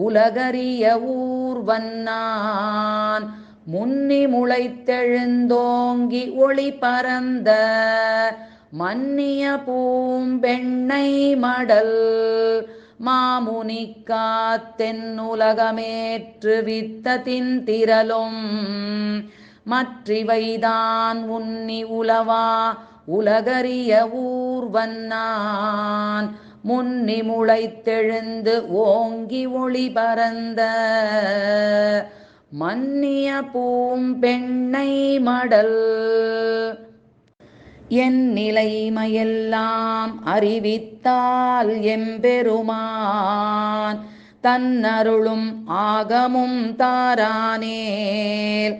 உலகறிய ஊர்வன்னான் முன்னி முளைத்தெழுந்தோங்கி ஒளி பரந்த மன்னிய பூம்பெண்ணை மடல் மாமுனிக்காத்தென்னுலகமேற்றுவித்த திந்திரலும் மற்றிவைதான் உன்னி உலவா உலகறிய ஊர்வன்னான் முன்னி முளைத்தெழுந்து ஓங்கி ஒளி பரந்த மன்னிய பூம்பெண்ணை மடல் என் நிலைமையெல்லாம் அறிவித்தால் எம்பெருமான் தன்னருளும் ஆகமும் தாரானேல்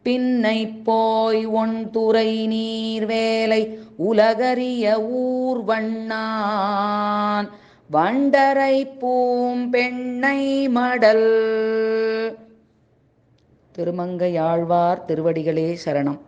பின்னை போய் ஒன்துறை நீர்வேலை உலகறிய ஊர்வண்ணான் வண்டரை பூம்பெண்ணை மடல். திருமங்கையாழ்வார் திருவடிகளே சரணம்.